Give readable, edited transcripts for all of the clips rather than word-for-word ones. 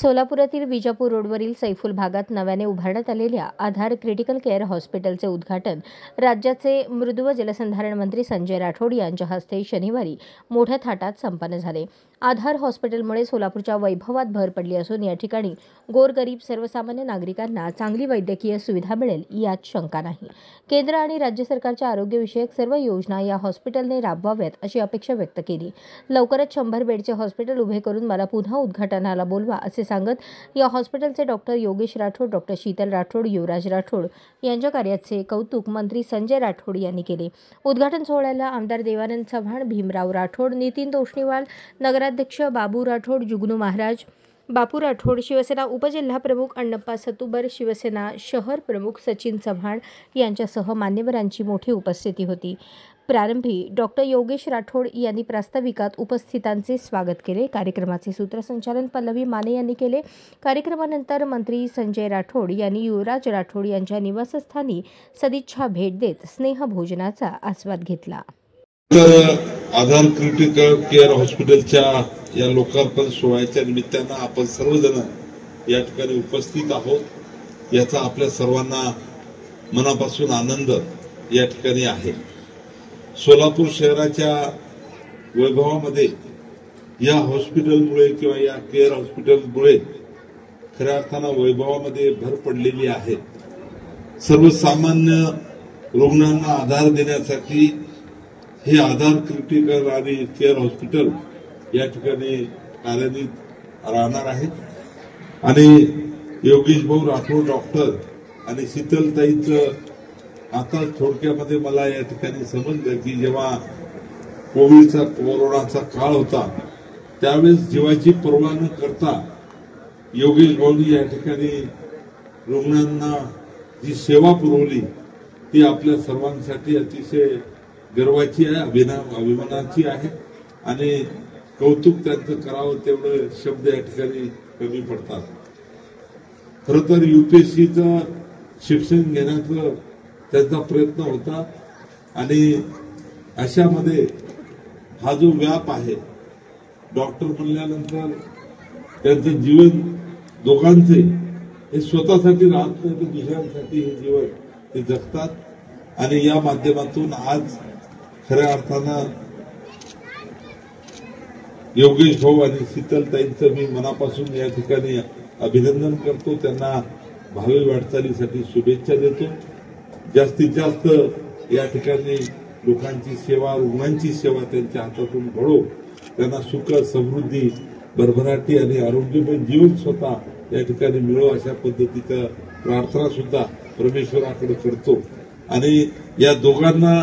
सोलापुरातील विजापूर रोडवरील सैफुल भागात नव्याने उभारण्यात आलेल्या आधार क्रिटिकल केअर हॉस्पिटलचे उद्घाटन राज्याचे मृद व जलसंधारण मंत्री संजय राठोड यांच्या हस्ते शनिवारी मोठ्या थाटात संपन्न झाले। आधार हॉस्पिटलमुळे सोलापूरच्या वैभवात भर पडली असून या ठिकाणी गोरगरीब सर्वसामान्य नागरिकांना चांगली वैद्यकीय सुविधा मिळेल यात शंका नाही। केंद्र आणि राज्य सरकारच्या आरोग्यविषयक सर्व योजना या हॉस्पिटलने राबवाव्यात अशी अपेक्षा व्यक्त केली। लवकरच 100 बेडचे हॉस्पिटल उभे करून मला पुन्हा उद्घाटनाला बोलवा असे सांगत या हॉस्पिटलचे डॉक्टर योगेश राठोड, डॉक्टर शीतल राठोड, युवराज राठोड यांच्या कार्याचे कौतुक मंत्री संजय राठोड यांनी केले। उद्घाटन सोहळ्याला आमदार देवानंद चव्हाण, भीमराव राठोड, नितीन तोष्णीवाल, नगराध्यक्ष बाबू राठोड, जुगनू महाराज, बापू राठोड, शिवसेना उपजिल्हा प्रमुख अण्णप्पा सतुबर, शिवसेना शहर प्रमुख सचिन चव्हाण यांच्यासह मान्यवरांची मोठी उपस्थिती होती। प्रारंभी डॉक्टर योगेश राठोड यांनी प्रास्ताविकात उपस्थितांचे स्वागत केले। कार्यक्रमाचे सूत्रसंचालन पल्लवी माने यांनी केले। कार्यक्रमानंतर मंत्री संजय राठोड यांनी युवराज राठोड यांच्या निवासस्थानी सदिच्छा भेट देत स्नेहभोजनाचा आस्वाद घेतला। आधार क्रिटिकल केअर हॉस्पिटलच्या या लोकार्पण सोहळ्याच्या निमित्तानं आपण सर्वजण या ठिकाणी उपस्थित आहोत। याचा आपल्या सर्वांना मनापासून आनंद या ठिकाणी आहे। सोलापूर शहराच्या वैभवामध्ये या हॉस्पिटलमुळे किंवा या केअर हॉस्पिटलमुळे खऱ्या अर्थानं वैभवामध्ये भर पडलेली आहे। सर्वसामान्य रुग्णांना आधार देण्यासाठी हे आधार क्रिटिकल आणि केअर हॉस्पिटल या ठिकाणी कार्यान्वित राहणार आहे। आणि योगेश भाऊ राठोड डॉक्टर आणि शीतलताईंचं आता थोडक्यामध्ये मला या ठिकाणी समजलं की जेव्हा कोरोनाचा काळ होता त्यावेळेस जीवाची पर्वा न करता योगेश भाऊंनी या ठिकाणी रुग्णांना जी सेवा पुरवली ती आपल्या सर्वांसाठी अतिशय गर्वाची आहे, अभिमानाची आहे आणि कौतुक त्यांचं करावं तेवढं शब्द या ठिकाणी कमी पडतात। खरं तर UPSCचं शिक्षण घेण्याचं त्यांचा प्रयत्न होता आणि अशामध्ये हा जो व्याप आहे डॉक्टर म्हणल्यानंतर त्यांचं जीवन दोघांचे हे स्वतःसाठी राहत नाही तर दुसऱ्यांसाठी हे जीवन ते जगतात। आणि या माध्यमातून आज खऱ्या अर्थानं योगेश भाऊ आणि शीतलताईंचं मी मनापासून या ठिकाणी अभिनंदन करतो, त्यांना भावी वाटचालीसाठी शुभेच्छा देतो। जास्तीत जास्त या ठिकाणी लोकांची सेवा, रुग्णांची सेवा त्यांच्या हातातून घडो, त्यांना सुख, समृद्धी, भरभराटी आणि आरोग्यमय जीवन स्वतः या ठिकाणी मिळो अशा पद्धतीचं प्रार्थना सुद्धा परमेश्वराकडे करतो। आणि या दोघांना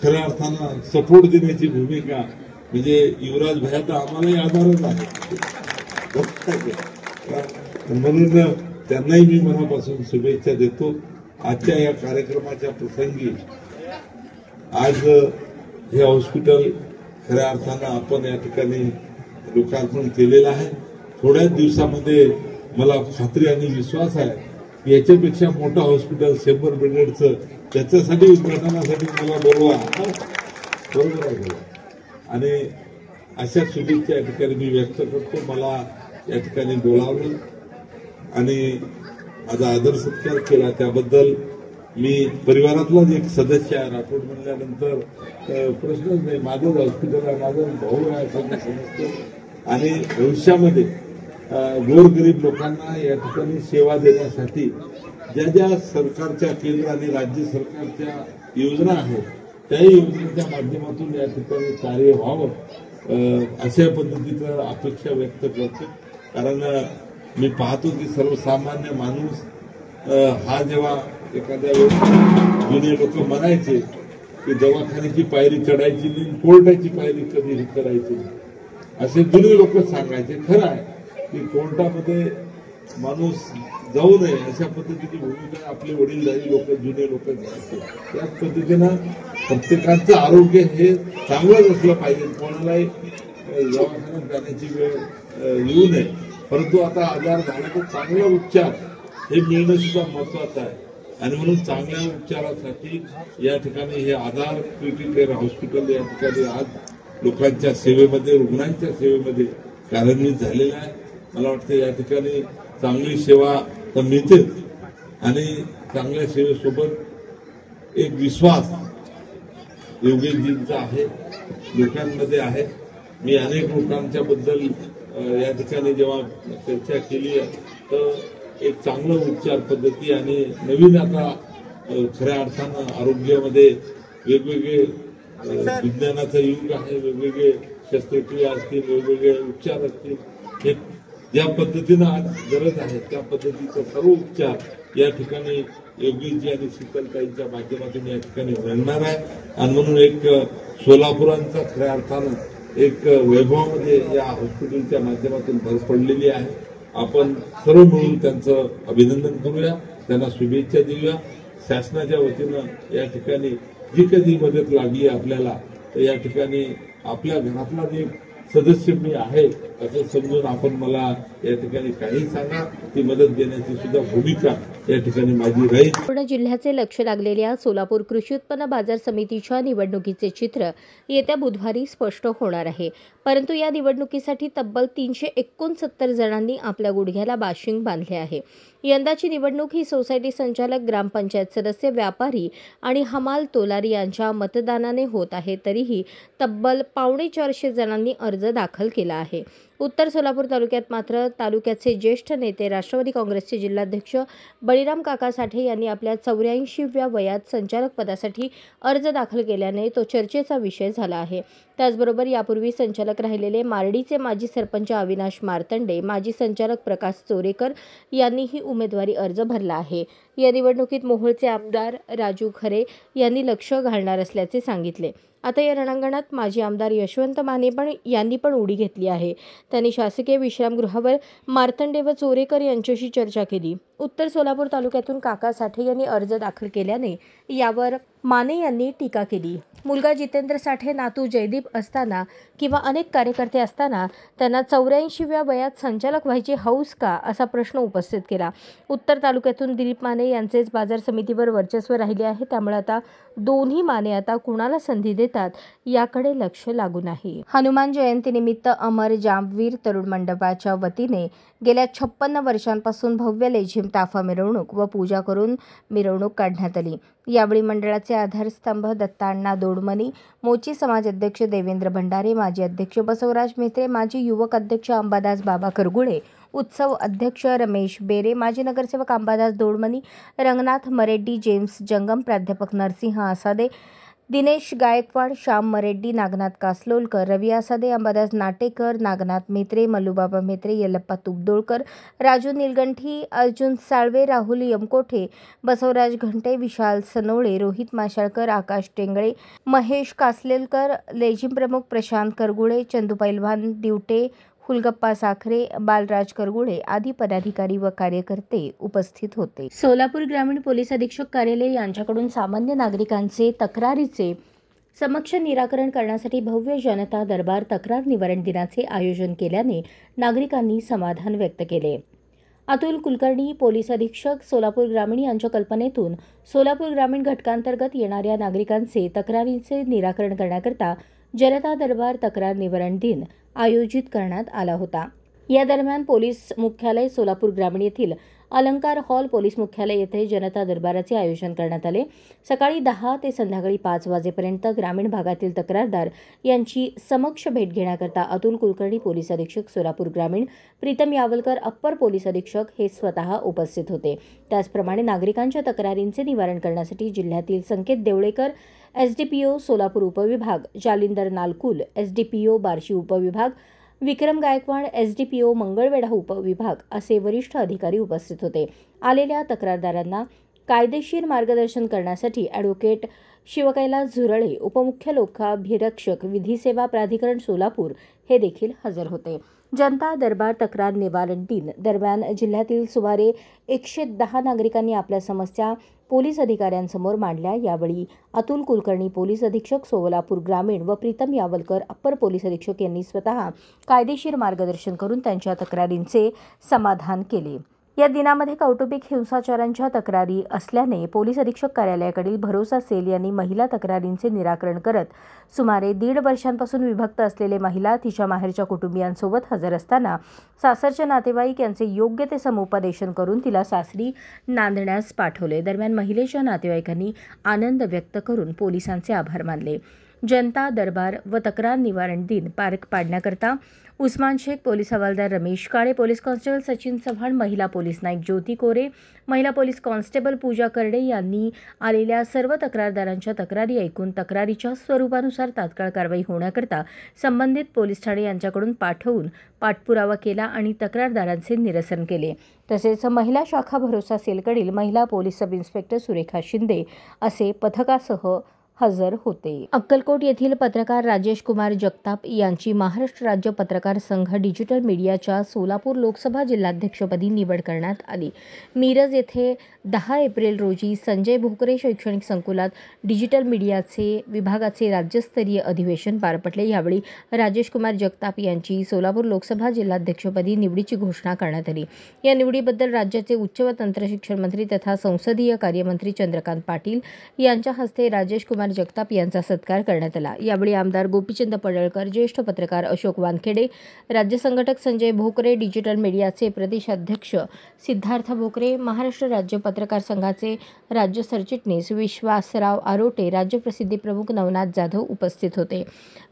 खऱ्या अर्थानं सपोर्ट देण्याची भूमिका म्हणजे युवराज भैया तर आम्हालाही आधारच आहे, म्हणून त्यांनाही मी मनापासून शुभेच्छा देतो। आजच्या या कार्यक्रमाच्या प्रसंगी आज हे हॉस्पिटल खऱ्या अर्थानं आपण या ठिकाणी लोकार्पण केलेलं आहे। थोड्याच दिवसामध्ये मला खात्री आणि विश्वास आहे की याच्यापेक्षा मोठं हॉस्पिटल 100 बेडेडचं त्याच्यासाठी उद्घाटनासाठी मला बोलवा, बरोबर आहे। आणि अशा शुभेच्छा या ठिकाणी मी व्यक्त करतो। मला या ठिकाणी बोलावलं आणि माझा आदर सत्कार केला त्याबद्दल मी परिवारातलाच एक सदस्य आहे। राठोड म्हणल्यानंतर प्रश्नच नाही, माझंच हॉस्पिटल आहे, माझा भाऊ आहे असं समजतो। आणि भविष्यामध्ये गोरगरीब लोकांना या ठिकाणी सेवा देण्यासाठी ज्या ज्या सरकारच्या केंद्र आणि राज्य सरकारच्या योजना आहेत त्या योजनेच्या माध्यमातून या ठिकाणी कार्य व्हावं अशा पद्धतीचं अपेक्षा व्यक्त करतो। कारण मी पाहतो की सर्वसामान्य माणूस हा जेव्हा एखाद्या वेळेस जुने लोक म्हणायचे की दवाखान्याची पायरी चढायची नाही, कोर्टाची पायरी कधी करायची नाही, असे जुने लोक सांगायचे। खरं आहे की कोर्टामध्ये माणूस जाऊ नये अशा पद्धतीची भूमिका आपले वडीलधारी लोक, जुने लोक घ्यायचे। त्याच पद्धतीनं प्रत्येकाचं आरोग्य हे चांगलंच असलं पाहिजे, कोणालाही दवाखान्यात जाण्याची वेळ येऊ नये। परंतु आता आजार झाला तर चांगला उपचार हे मिळणं सुद्धा महत्वाचं आहे आणि म्हणून चांगल्या उपचारासाठी या ठिकाणी हे आधार क्रिटिकल केअर हॉस्पिटल या ठिकाणी आज लोकांच्या सेवेमध्ये, रुग्णांच्या सेवेमध्ये कार्यान्वित झालेलं आहे। मला वाटतं या ठिकाणी चांगली सेवा तर मिळते आणि चांगल्या सेवेसोबत एक विश्वास योगेशजींचा आहे, लोकांमध्ये आहे. मी अनेक लोकांच्या बद्दल या ठिकाणी जेव्हा चर्चा केली तर एक चांगलं उपचार पद्धती आणि नवीन आता खऱ्या अर्थानं आरोग्यामध्ये वेगवेगळे विज्ञानाचं युग आहे, वेगवेगळे शस्त्रक्रिया असतील, वेगवेगळे उपचार असतील. हे ज्या पद्धतीनं आज गरज आहे त्या पद्धतीचा सर्व उपचार या ठिकाणी योगेशजी आणि शीतलताईंच्या माध्यमातून या ठिकाणी घडणार आहे. आणि म्हणून एक सोलापुरांचा खऱ्या अर्थानं एक वैभवामध्ये या हॉस्पिटलच्या माध्यमातून भर पडलेली आहे. आपण सर्व मिळून त्यांचं अभिनंदन करूया, त्यांना शुभेच्छा देऊया. शासनाच्या वतीनं या ठिकाणी जी कधी मदत लागली आपल्याला तर या ठिकाणी आपल्या घरातला जे सदस्य मी आहे असं समजून आपण मला या ठिकाणी काही सांगा, ती मदत देण्याची सुद्धा भूमिका या ठिकाणी माझी राहील. पूर्ण जिल्ह्याचे लक्ष लागलेल्या सोलापूर कृषी उत्पन्न बाजार समितीच्या निवडणुकीचे चित्र येत्या बुधवारी स्पष्ट होणार आहे. परंतु या निवडणुकीसाठी तब्बल 369 जणांनी आपल्या गुडघ्याला बाशिंग बांधले आहे. यंदाची निवडणूक ही सोसायटी संचालक, ग्रामपंचायत सदस्य, व्यापारी आणि हमाल तोलारी यांच्या मतदानाने होत आहे. तरीही तब्बल 450 जणांनी अर्ज दाखल केला आहे. उत्तर सोलापूर तालुक्यात मात्र तालुक्याचे ज्येष्ठ नेते राष्ट्रवादी काँग्रेसचे जिल्हाध्यक्ष बळीराम काका साठे यांनी आपल्या 84व्या वयात संचालक पदासाठी अर्ज दाखल केल्याने तो चर्चेचा विषय झाला आहे. त्याचबरोबर यापूर्वी संचालक राहिलेले मारडीचे माजी सरपंच अविनाश मार्तंडे, माजी संचालक प्रकाश चोरेकर यांनीही उमेदवारी अर्ज भरला आहे. या निवडणुकीत मोहोळचे आमदार राजू खरे यांनी लक्ष घालणार असल्याचे सांगितले. आता या रणांगणात माजी आमदार यशवंत माने यांनी पण उडी घेतली आहे. त्यांनी शासकीय विश्रामगृहावर मार्तंडे व चोरेकर यांच्याशी चर्चा केली. उत्तर सोलापूर तालुक्यातून काका साठे यांनी अर्ज दाखल केल्याने यावर माने यांनी टीका केली. मुलगा जितेंद्र साठे, नातू जयदीप असताना किंवा अनेक कार्यकर्ते असताना त्यांना 84व्या वयात संचालक व्हायची हौस का, असा प्रश्न उपस्थित केला. उत्तर तालुक्यातून दिलीप माने यांचेच बाजार समितीवर वर्चस्व राहिले आहे. त्यामुळे आता दोन्ही माने आता कुणाला संधी देतात याकडे लक्ष लागून आहे. हनुमान जयंतीनिमित्त अमर जामवीर तरुण मंडपाच्या वतीने गेल्या 56 वर्षांपासून भव्य लेझिम ताफा मिरवणूक व पूजा करून मिरवणूक काढण्यात आली. यावेळी मंडळाचे आधारस्तंभ दत्ताअण्णा दोडमनी, मोची समाज अध्यक्ष देवेंद्र भंडारे, माजी अध्यक्ष बसवराज मेहत्रे, माजी युवक अध्यक्ष अंबादास बाबा करगुळे, उत्सव अध्यक्ष रमेश बेरे, माजी नगरसेवक अंबादास दोडमनी, रंगनाथ मरेड्डी, जेम्स जंगम, प्राध्यापक नरसिंह आसादे, दिनेश गायकवाड, श्याम मरेड्डी, नागनाथ कासलोलकर, रवी आसादे, अंबादास नाटेकर, नागनाथ मेत्रे, मल्लूबाबा मेत्रे, यल्लप्पा तुपदोळकर, राजू निलगंठी, अर्जुन साळवे, राहुल यमकोठे, बसवराज घंटे, विशाल सनोळे, रोहित माशाळकर, आकाश टेंगळे, महेश कासलेलकर, लेझिम प्रमुख प्रशांत करगुळे, चंदू पैलवान दिवटे, हुलगप्पा साखरे, बालराज करगुळे आदी पदाधिकारी व कार्यकर्ते उपस्थित होते. सोलापूर ग्रामीण पोलीस अधीक्षक कार्यालय यांच्याकडून सामान्य नागरिकांचे तक्रारीचे समक्ष निराकरण करण्यासाठी भव्य जनता दरबार तक्रार निवारण दिनाचे आयोजन केल्याने नागरिकांनी समाधान व्यक्त केले. अतुल कुलकर्णी, पोलीस अधीक्षक, सोलापूर ग्रामीण यांच्या कल्पनेतून सोलापूर ग्रामीण घटकांतर्गत येणाऱ्या नागरिकांचे तक्रारींचे निराकरण करण्याकरता जनता दरबार तक्रार निवारण दिन आयोजित करण्यात आला होता. या दरम्यान पोलीस मुख्यालय सोलापूर ग्रामीण येथील अलंकार हॉल पोलीस मुख्यालय येथे जनता दरबाराचे आयोजन करण्यात आले. सकाळी 10 ते संध्याकाळी 5 वाजेपर्यंत ग्रामीण भागातील तक्रारदार यांची समक्ष भेट घेण्याकरता अतुल कुलकर्णी, पोलीस अधीक्षक सोलापूर ग्रामीण, प्रीतम यावलकर, अप्पर पोलीस अधीक्षक हे स्वतः उपस्थित होते. त्याचप्रमाणे नागरिकांच्या तक्रारींचे निवारण करण्यासाठी जिल्ह्यातील संकेत देवळेकर, एसडीपीओ सोलापूर उपविभाग, जालिंदर नालकुल, एसडीपीओ बार्शी उपविभाग, विक्रम गायकवाड, एसडीपीओ मंगळवेढा उपविभाग असे वरिष्ठ अधिकारी उपस्थित होते. आलेल्या तक्रारदारांना कायदेशीर मार्गदर्शन करण्यासाठी ॲडव्होकेट शिवकैलास झुरळे, उपमुख्य लोकाभिरक्षक, विधी सेवा प्राधिकरण सोलापूर हे देखील हजर होते. जनता दरबार तक्रार निवारण दिन दरम्यान जिल्ह्यातील सुमारे 110 नागरिकांनी आपल्या समस्या पोलीस अधिकाऱ्यांसमोर मांडल्या. यावेळी अतुल कुलकर्णी, पोलीस अधीक्षक सोलापूर ग्रामीण व प्रीतम यावलकर, अप्पर पोलीस अधीक्षक यांनी स्वतः कायदेशीर मार्गदर्शन करून त्यांच्या तक्रारींचे समाधान केले. या दिनामध्ये कौटुंबिक हिंसाचारांच्या तक्रारी असल्याने पोलीस अधीक्षक कार्यालयाकडील भरोसा सेल यांनी महिला तक्रारींचे निराकरण करत सुमारे 1.5 वर्षांपासून विभक्त असलेले महिला तिच्या माहेरच्या कुटुंबियांसोबत हजर असताना सासरचे नातेवाईक यांचे योग्य ते समुपदेशन करून तिला सासरी नांदण्यास पाठवले. दरम्यान महिलेच्या नातेवाईकांनी आनंद व्यक्त करून पोलिसांचे आभार मानले. जनता दरबार व तक्रार निवारण दिन पार पाडण्याकरता उस्मान शेख, पोलीस हवालदार रमेश काळे, पोलीस कॉन्स्टेबल सचिन चव्हाण, महिला पोलीस नाईक ज्योती कोरे, महिला पोलीस कॉन्स्टेबल पूजा करडे यांनी आलेल्या सर्व तक्रारदारांच्या तक्रारी ऐकून तक्रारीच्या स्वरूपानुसार तात्काळ कारवाई होण्याकरता संबंधित पोलीस ठाणे यांच्याकडून पाठवून पाठपुरावा केला आणि तक्रारदारांचे निरसन केले. तसेच महिला शाखा भरोसा सेलकडील महिला police sub inspector Surekha Shinde असे पथकासह हजर होते. अक्कलकोट येथील पत्रकार राजेश कुमार जगताप यांची महाराष्ट्र राज्य पत्रकार संघ डिजिटल मीडियाच्या सोलापूर लोकसभा जिल्हाध्यक्षपदी निवड करण्यात आली. मिरज येथे 10 एप्रिल रोजी संजय भोकरे शैक्षणिक संकुलात डिजिटल मीडियाचे विभागाचे राज्यस्तरीय अधिवेशन पार पडले. यावेळी राजेश कुमार जगताप यांची सोलापूर लोकसभा जिल्हाध्यक्षपदी निवडीची घोषणा करण्यात आली. या निवडीबद्दल राज्याचे उच्च व तंत्रशिक्षण मंत्री तथा संसदीय कार्यमंत्री चंद्रकांत पाटील यांच्या हस्ते राजेश कुमार जगताप यांचा सत्कार करण्यात आला. यावेळी आमदार गोपीचंद पडळकर, ज्येष्ठ पत्रकार अशोक वानखेडे, राज्य संघटक संजय भोकरे, डिजिटल मीडियाचे प्रदेशाध्यक्ष सिद्धार्थ भोकरे, महाराष्ट्र राज्य पत्रकार संघाचे राज्य सरचिटणीस विश्वासराव आरोटे, राज्य प्रसिद्धी प्रमुख नवनाथ जाधव उपस्थित होते.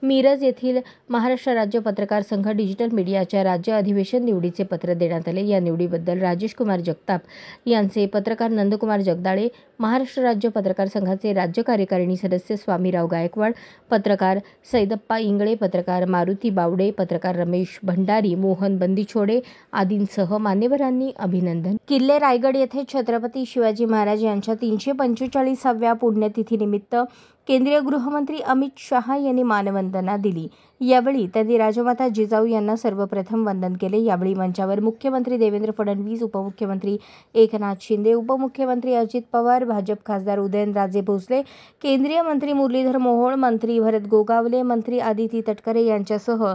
मिरज येथील महाराष्ट्र राज्य पत्रकार संघ डिजिटल मीडियाच्या राज्य अधिवेशन निवडीचे पत्र देण्यात आले. या निवडीबद्दल राजेश कुमार जगताप यांचे पत्रकार नंदकुमार जगदाळे, महाराष्ट्र राज्य पत्रकार संघाचे राज्य कार्यकारिणी सदस्य स्वामीराव गायकवाड, पत्रकार सैदप्पा इंगळे, पत्रकार मारुती बावडे, पत्रकार रमेश भंडारी, मोहन बंदीछोडे आदींसह मान्यवरांनी अभिनंदन. किल्ले रायगड येथे छत्रपती शिवाजी महाराज यांच्या 345व्या पुण्यतिथीनिमित्त केंद्रीय गृहमंत्री अमित शहा यांनी मानवंदना दिली. यावेळी त्यांनी राजमाता जिजाऊ यांना सर्वप्रथम वंदन केले. यावेळी मंचावर मुख्यमंत्री देवेंद्र फडणवीस, उपमुख्यमंत्री एकनाथ शिंदे, उपमुख्यमंत्री अजित पवार, भाजप खासदार उदयनराजे भोसले, केंद्रीय मंत्री मुरलीधर मोहोळ, मंत्री भरत गोगावले, मंत्री आदिती तटकरे यांच्यासह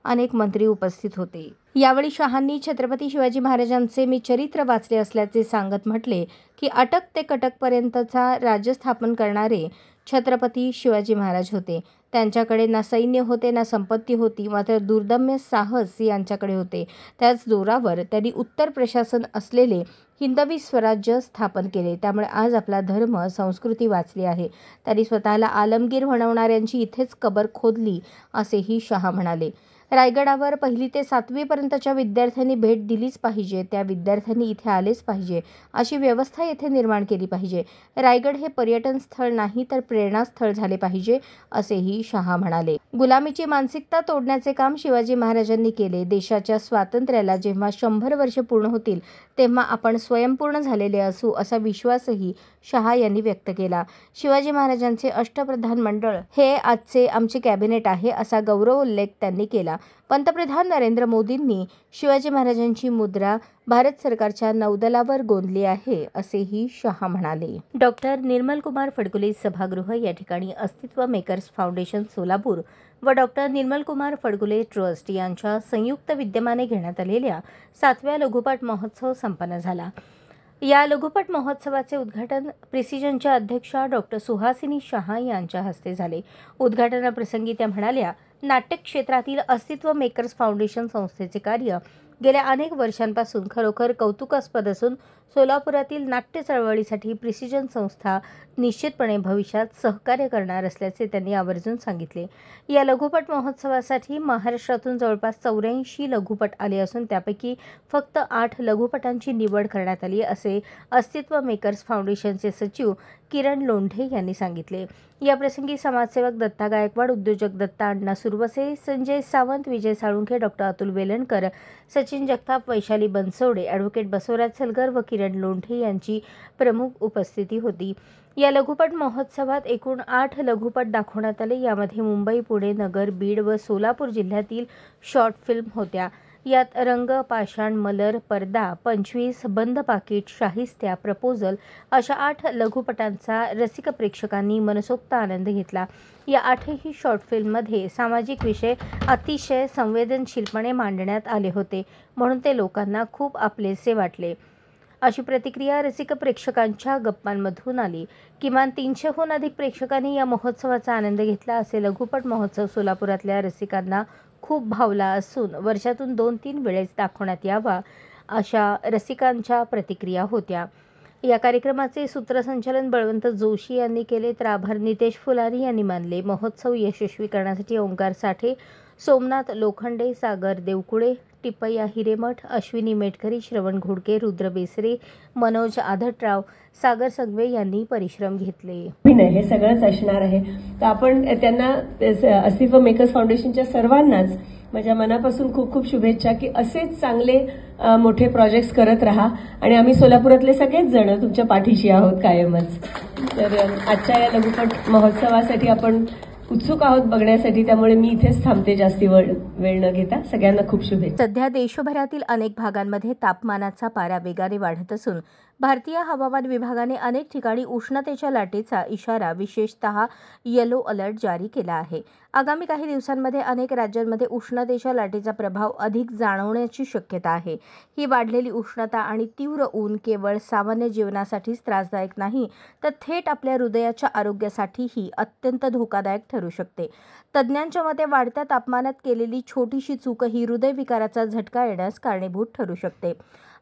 अनेक मंत्री उपस्थित होते. यावेळी शहांनी छत्रपती शिवाजी महाराजांचे मी चरित्र वाचले असल्याचे सांगत म्हटले की अटक ते कटकपर्यंतचा राज्य स्थापन करणारे छत्रपती शिवाजी महाराज होते. त्यांच्याकडे ना सैन्य होते ना संपत्ती होती, मात्र दुर्दम्य साहस यांच्याकडे होते. त्याच जोरावर त्यांनी उत्तर प्रशासन असलेले हिंदवी स्वराज्य स्थापन केले. त्यामुळे आज आपला धर्म संस्कृती वाचली आहे. त्यांनी स्वतःला आलमगीर म्हणवणाऱ्यांची इथेच कबर खोदली असेही शहा म्हणाले. रायगडावर 1ली ते 7वी पर्यंतच्या विद्यार्थ्यांनी भेट दिलीच पाहिजे. त्या विद्यार्थ्यांनी इथे आलेच पाहिजे. अशी व्यवस्था येथे निर्माण केली पाहिजे. रायगड हे पर्यटन स्थळ नाही तर प्रेरणास्थळ झाले पाहिजे असेही शहा म्हणाले. गुलामीची मानसिकता तोडण्याचे काम शिवाजी महाराजांनी केले. देशाच्या स्वातंत्र्याला जेव्हा 100 वर्षे पूर्ण होतील तेव्हा आपण स्वयंपूर्ण झालेले असू असा विश्वासही शहा यांनी व्यक्त केला. शिवाजी महाराजांचे अष्टप्रधान मंडळ हे आजचे आमचे कॅबिनेट आहे असा गौरवोल्लेख त्यांनी केला. पंतप्रधान नरेंद्र मोदींनी शिवाजी महाराजांची मुद्रा भारत सरकारच्या नौदलावर गोंदली आहे असेही शहा म्हणाले. डॉक्टर निर्मलकुमार फडकुले सभागृह या ठिकाणी अस्तित्व मेकर्स फाउंडेशन सोलापूर व डॉक्टर निर्मलकुमार फडकुले ट्रस्ट यांच्या संयुक्त विद्यमाने घेण्यात आलेल्या 7व्या लघुपट महोत्सव संपन्न झाला. या लघुपट महोत्सवाचे उद्घाटन प्रिसिजनच्या अध्यक्षा डॉक्टर सुहासिनी शहा यांच्या हस्ते झाले. उद्घाटनाप्रसंगी त्या म्हणाल्या, नाट्य क्षेत्रातील अस्तित्व मेकर्स फाउंडेशन संस्थेचे कार्य गेल्या अनेक वर्षांपासून खरोखर कौतुकास्पद असून सोलापुरातील नाट्य चळवळीसाठी प्रिसिजन संस्था निश्चितपणे भविष्यात सहकार्य करणार असल्याचे त्यांनी आवर्जून सांगितले. या लघुपट महोत्सवासाठी महाराष्ट्रातून जवळपास 84 लघुपट आले असून त्यापैकी फक्त 8 लघुपटांची निवड करण्यात आली असे अस्तित्व मेकर्स फाउंडेशनचे सचिव किरण लोंढे यांनी सांगितले. याप्रसंगी समाजसेवक दत्ता गायकवाड, उद्योजक दत्ता अण्णा सुरवसे, संजय सावंत, विजय साळुंखे, डॉक्टर अतुल वेलणकर, सचिन जगताप, वैशाली बनसोडे, ॲडव्होकेट बसवराज सलगर व किरण लोंढे यांची प्रमुख उपस्थिती होती. या लघुपट महोत्सवात एकूण 8 लघुपट दाखवण्यात आले. यामध्ये मुंबई, पुणे, नगर, बीड व सोलापूर जिल्ह्यातील शॉर्ट फिल्म होत्या. यात रंग, पाषाण, मलर, पर्दा, 25, बंद पाकिट, शाहिस्त्या, प्रपोजल अशा 8 लघुपटांचा रसिक प्रेक्षकांनी मनसोक्त आनंद घेतला. या 8ही शॉर्ट फिल्ममध्ये सामाजिक विषय अतिशय संवेदनशीलपणे मांडण्यात आले होते, म्हणून ते लोकांना खूप आपलेसे वाटले. अशी प्रतिक्रिया रसिक प्रेक्षकांच्या गप्पांमधून आली. किमान 300हून अधिक प्रेक्षकांनी या महोत्सवाचा आनंद घेतला. असे लघुपट महोत्सव सोलापुरातल्या रसिकांना खूप भावला असून वर्षातून 2-3 वेळेस दाखवण्यात यावा अशा रसिकांच्या प्रतिक्रिया होत्या. या कार्यक्रमाचे सूत्रसंचालन बळवंत जोशी यांनी केले तर आभार नितेश फुलारी यांनी मानले. महोत्सव यशस्वी करण्यासाठी ओंकार साठे, सोमनाथ लोखंडे, सागर देवकुळे, टिपय्या हिरेमठ, अश्विनी मेटकरी, श्रवण घोडके, रुद्र बेसरे, मनोज आधटराव, सागर संगवे यांनी परिश्रम घेतले. हे सगळंच असणार आहे. तर आपण त्यांना अस्तित्व मेकर्स फाउंडेशनच्या सर्वांनाच माझ्या मनापासून खूप खूप शुभेच्छा की असेच चांगले मोठे प्रोजेक्ट्स करत राहा आणि आम्ही सोलापुरातले सगळेच जण तुमच्या पाठीशी आहोत कायमच. तर आजच्या या लघुपट महोत्सवासाठी आपण उत्सुक आहोत बघण्यासाठी, त्यामुळे मी इथेच थांबते जास्ती वेळ न घेता. सगळ्यांना खूप शुभेच्छा. सध्या देशभरातील अनेक भागांमध्ये तापमानाचा पारा वेगाने वाढत असून भारतीय हवामान विभागाने अनेक ठिकाणी उष्णतेच्या लाटेचा इशारा विशेषतः येलो अलर्ट जारी केला आहे. आगामी काही दिवसांमध्ये अनेक राज्यांमध्ये उष्णतेच्या लाटेचा प्रभाव अधिक जाणवण्याची शक्यता आहे. ही वाढलेली उष्णता आणि तीव्र ऊन केवळ सामान्य जीवनासाठीच त्रासदायक नाही तर थेट आपल्या हृदयाच्या आरोग्यासाठीही अत्यंत धोकादायक ठरू शकते. तज्ज्ञांच्या मते वाढत्या तापमानात केलेली छोटीशी चूकही हृदयविकाराचा झटका येण्यास कारणीभूत ठरू शकते.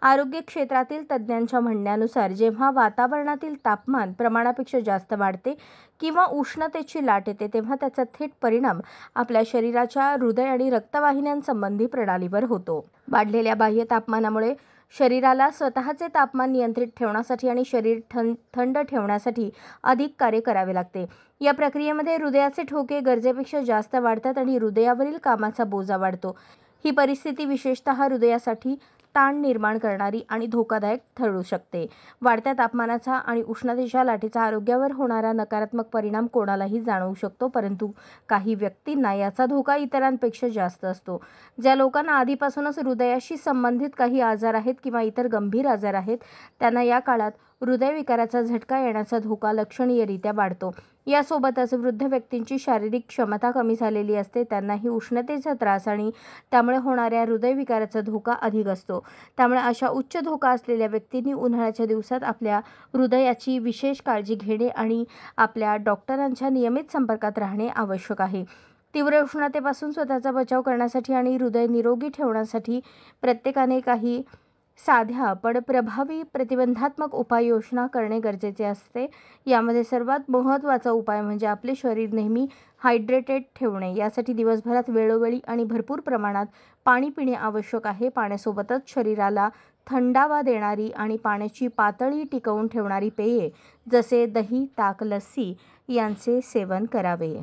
आरोग्य क्षेत्रातील तज्ज्ञांच्या म्हणण्यानुसार जेव्हा वातावरणातील तापमान प्रमाणापेक्षा जास्त वाढते किंवा उष्णतेची लाट येते तेव्हा त्याचा थेट परिणाम आपल्या शरीराच्या हृदय आणि रक्तवाहिन्यांसंबंधी प्रणालीवर होतो. वाढलेल्या बाह्य तापमानामुळे शरीराला स्वतःचे तापमान नियंत्रित ठेवण्यासाठी आणि शरीर थंड ठेवण्यासाठी अधिक कार्य करावे लागते. या प्रक्रियेमध्ये हृदयाचे ठोके गरजेपेक्षा जास्त वाढतात आणि हृदयावरील कामाचा बोजा वाढतो. ही परिस्थिती विशेषतः हृदयासाठी ताण निर्माण करणारी आणि धोकादायक ठरू शकते. वाढत्या तापमानाचा आणि उष्णतेच्या लाटेचा आरोग्यावर होणारा नकारात्मक परिणाम कोणालाही जाणवू शकतो, परंतु काही व्यक्तींना याचा धोका इतरांपेक्षा जास्त असतो. ज्या लोकांना आधीपासूनच हृदयाशी संबंधित काही आजार आहेत किंवा इतर गंभीर आजार आहेत त्यांना या काळात हृदयविकाराचा झटका येण्याचा धोका लक्षणीयरित्या वाढतो. यासोबतच वृद्ध व्यक्तींची शारीरिक क्षमता कमी झालेली असते, त्यांनाही उष्णतेचा त्रास आणि त्यामुळे होणाऱ्या हृदयविकाराचा धोका अधिक असतो. त्यामुळे अशा उच्च धोका असलेल्या व्यक्तींनी उन्हाळ्याच्या दिवसात आपल्या हृदयाची विशेष काळजी घेणे आणि आपल्या डॉक्टरांच्या नियमित संपर्कात राहणे आवश्यक आहे. तीव्र उष्णतेपासून स्वतःचा बचाव करण्यासाठी आणि हृदय निरोगी ठेवण्यासाठी प्रत्येकाने काही साध्या पण प्रभावी प्रतिबंधात्मक उपाययोजना करणे गरजेचे असते. यामध्ये सर्वात महत्त्वाचा उपाय म्हणजे आपले शरीर नेहमी हायड्रेटेड ठेवणे. यासाठी दिवसभरात वेळोवेळी आणि भरपूर प्रमाणात पाणी पिणे आवश्यक आहे. पाण्यासोबतच शरीराला थंडावा देणारी आणि पाण्याची पातळी टिकवून ठेवणारी पेये जसे दही, ताक, लस्सी यांचे सेवन करावे.